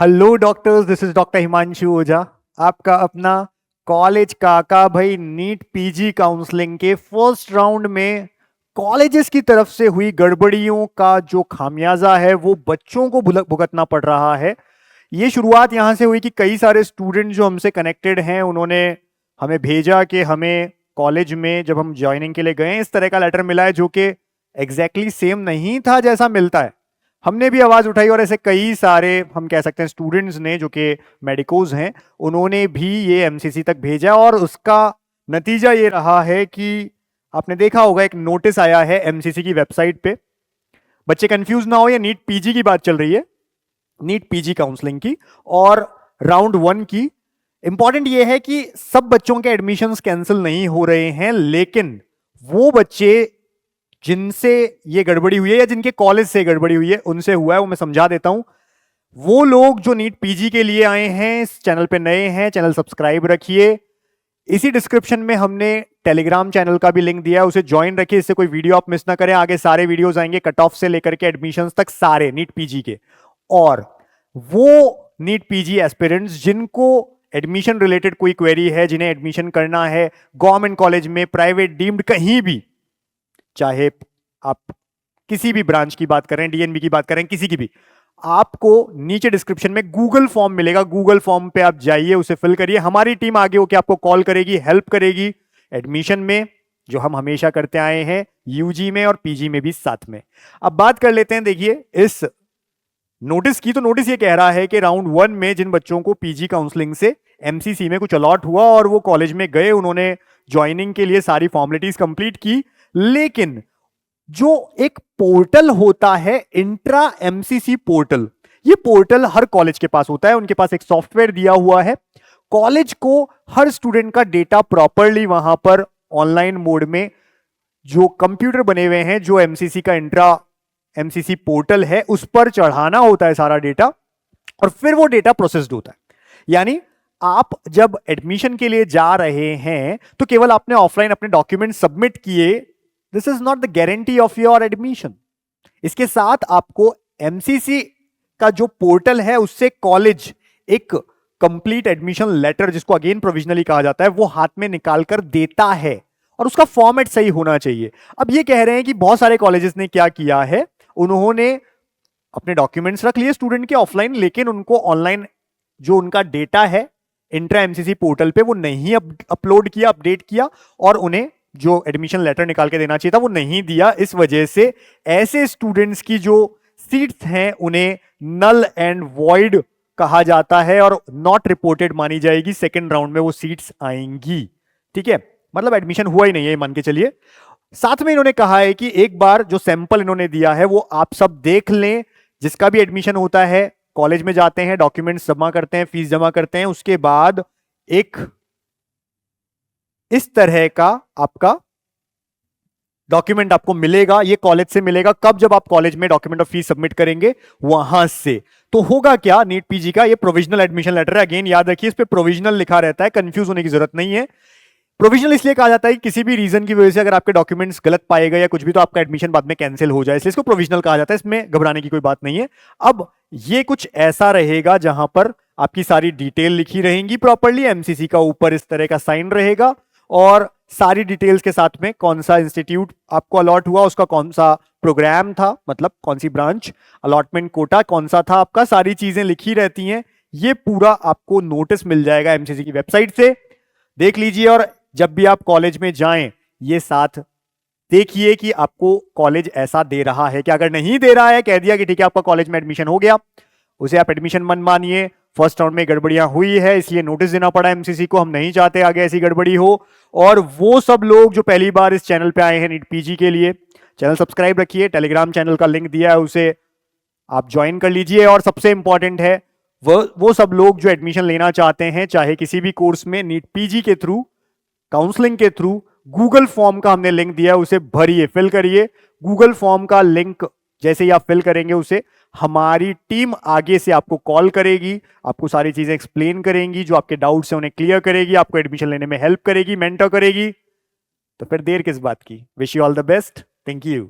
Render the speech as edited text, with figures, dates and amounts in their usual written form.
Hello doctors, this is doctor Himanshu Ojha, आपका अपना college काका भाई। नीट पीजी काउंसलिंग के फर्स्ट राउंड में कॉलेजेस की तरफ से हुई गड़बड़ियों का जो खामियाजा है वो बच्चों को भुगतना पड़ रहा है। ये शुरुआत यहाँ से हुई कि कई सारे स्टूडेंट जो हमसे कनेक्टेड हैं उन्होंने हमें भेजा कि हमें कॉलेज में जब हम ज्वाइनिंग के लिए गए इस तरह का लेटर मिला है जो कि एग्जैक्टली सेम नहीं था जैसा मिलता है। हमने भी आवाज उठाई और ऐसे कई सारे हम कह सकते हैं स्टूडेंट्स ने जो कि मेडिकोज हैं उन्होंने भी ये एमसीसी तक भेजा और उसका नतीजा ये रहा है कि आपने देखा होगा एक नोटिस आया है एमसीसी की वेबसाइट पे। बच्चे कंफ्यूज ना हो, ये नीट पीजी की बात चल रही है, नीट पीजी काउंसलिंग की और राउंड 1 की। इंपॉर्टेंट ये है कि सब बच्चों के एडमिशंस कैंसिल नहीं हो रहे हैं, लेकिन वो बच्चे जिनसे ये गड़बड़ी हुई है या जिनके कॉलेज से गड़बड़ी हुई है उनसे हुआ है, वो मैं समझा देता हूं। वो लोग जो नीट पीजी के लिए आए हैं, इस चैनल पे नए हैं, चैनल सब्सक्राइब रखिए। इसी डिस्क्रिप्शन में हमने टेलीग्राम चैनल का भी लिंक दिया है, उसे ज्वाइन रखिए, इससे कोई वीडियो आप मिस ना करें। आगे सारे वीडियोस आएंगे, कट ऑफ से लेकर के एडमिशंस तक, सारे नीट पीजी के। और वो नीट पीजी एस्पिरेंट्स जिनको एडमिशन रिलेटेड कोई क्वेरी है, जिन्हें एडमिशन करना है गवर्नमेंट कॉलेज में, प्राइवेट, डीम्ड, कहीं भी, चाहे आप किसी भी ब्रांच की बात करें, डीएनबी की बात करें, किसी की भी, आपको नीचे डिस्क्रिप्शन में गूगल फॉर्म मिलेगा। गूगल फॉर्म पे आप जाइए, उसे फिल करिए। हमारी टीम आगे होकर आपको कॉल करेगी, हेल्प करेगी एडमिशन में, जो हम हमेशा करते आए हैं यूजी में और पीजी में भी साथ में। अब बात कर लेते हैं, देखिए इस नोटिस की। तो नोटिस ये कह रहा है कि राउंड 1 में जिन बच्चों को पीजी काउंसलिंग से एमसीसी में कुछ अलॉट हुआ और वो कॉलेज में गए, उन्होंने ज्वाइनिंग के लिए सारी फॉर्मेलिटीज कंप्लीट की, लेकिन जो एक पोर्टल होता है इंट्रा एमसीसी पोर्टल, ये पोर्टल हर कॉलेज के पास होता है। उनके पास एक सॉफ्टवेयर दिया हुआ है, कॉलेज को हर स्टूडेंट का डेटा प्रॉपरली वहां पर ऑनलाइन मोड में जो कंप्यूटर बने हुए हैं, जो एमसीसी का इंट्रा एमसीसी पोर्टल है, उस पर चढ़ाना होता है सारा डेटा और फिर वो डेटा प्रोसेस्ड होता है। यानी आप जब एडमिशन के लिए जा रहे हैं तो केवल आपने ऑफलाइन अपने डॉक्यूमेंट सबमिट किए, this is not the guarantee of your admission. इसके साथ आपको एमसीसी का जो पोर्टल है उससे कॉलेज एक कंप्लीट एडमिशन लेटर, जिसको अगेन प्रोविजनली कहा जाता है, वो हाथ में निकाल कर देता है और उसका फॉर्मेट सही होना चाहिए। अब ये कह रहे हैं कि बहुत सारे कॉलेजेस ने क्या किया है, उन्होंने अपने डॉक्यूमेंट्स रख लिए स्टूडेंट के ऑफलाइन, लेकिन उनको ऑनलाइन जो उनका डेटा है इंट्रा एमसीसी पोर्टल पे वो नहीं अपलोड किया, अपडेट किया, और उन्हें जो एडमिशन लेटर निकाल के देना चाहिए था वो नहीं दिया। इस वजह से ऐसे स्टूडेंट्स की जो सीट्स हैं उन्हें नल एंड वॉइड कहा जाता है और नॉट रिपोर्टेड मानी जाएगी। सेकेंड राउंड में वो सीट्स आएंगी, ठीक है, मतलब एडमिशन हुआ ही नहीं है, मान के चलिए। साथ में इन्होंने कहा है कि एक बार जो सैंपल इन्होंने दिया है वो आप सब देख लें। जिसका भी एडमिशन होता है, कॉलेज में जाते हैं, डॉक्यूमेंट्स जमा करते हैं, फीस जमा करते हैं, उसके बाद एक इस तरह का आपका डॉक्यूमेंट आपको मिलेगा। ये कॉलेज से मिलेगा कब, जब आप कॉलेज में डॉक्यूमेंट और फीस सबमिट करेंगे वहां से। तो होगा क्या, नीट पीजी का ये प्रोविजनल एडमिशन लेटर है। अगेन याद रखिए, इस पे प्रोविजनल लिखा रहता है, कंफ्यूज होने की जरूरत नहीं है। प्रोविजनल इसलिए कहा जाता है कि किसी भी रीजन की वजह से अगर आपके डॉक्यूमेंट्स गलत पाए गए या कुछ भी, तो आपका एडमिशन बाद में कैंसिल हो जाए, इसलिए इसको प्रोविजनल कहा जाता है। इसमें घबराने की कोई बात नहीं है। अब ये कुछ ऐसा रहेगा जहां पर आपकी सारी डिटेल लिखी रहेंगी प्रॉपरली, एमसीसी का ऊपर इस तरह का साइन रहेगा और सारी डिटेल्स के साथ में कौन सा इंस्टीट्यूट आपको अलॉट हुआ, उसका कौन सा प्रोग्राम था, मतलब कौन सी ब्रांच, अलॉटमेंट कोटा कौन सा था आपका, सारी चीजें लिखी रहती हैं। ये पूरा आपको नोटिस मिल जाएगा एमसीसी की वेबसाइट से, देख लीजिए। और जब भी आप कॉलेज में जाएं, ये साथ देखिए कि आपको कॉलेज ऐसा दे रहा है कि अगर नहीं दे रहा है, कह दिया कि ठीक है आपका कॉलेज में एडमिशन हो गया, उसे आप एडमिशन मन मानिए। फर्स्ट राउंड में गड़बड़ियां हुई है इसलिए नोटिस देना पड़ा एमसीसी को, हम नहीं चाहते आगे ऐसी गड़बड़ी हो। और वो सब लोग जो पहली बार इस चैनल पे आए हैं नीट पीजी के लिए, चैनल सब्सक्राइब रखिए, टेलीग्राम चैनल का लिंक दिया है उसे आप ज्वाइन कर लीजिए। और सबसे इंपॉर्टेंट है वो सब लोग जो एडमिशन लेना चाहते हैं, चाहे किसी भी कोर्स में, नीट पीजी के थ्रू, काउंसलिंग के थ्रू, गूगल फॉर्म का हमने लिंक दिया है, उसे भरिए, फिल करिए। गूगल फॉर्म का लिंक जैसे ही आप फिल करेंगे, उसे हमारी टीम आगे से आपको कॉल करेगी, आपको सारी चीजें एक्सप्लेन करेंगी, जो आपके डाउट्स हैं उन्हें क्लियर करेगी, आपको एडमिशन लेने में हेल्प करेगी, मेंटर करेगी। तो फिर देर किस बात की। Wish you all the best, thank you.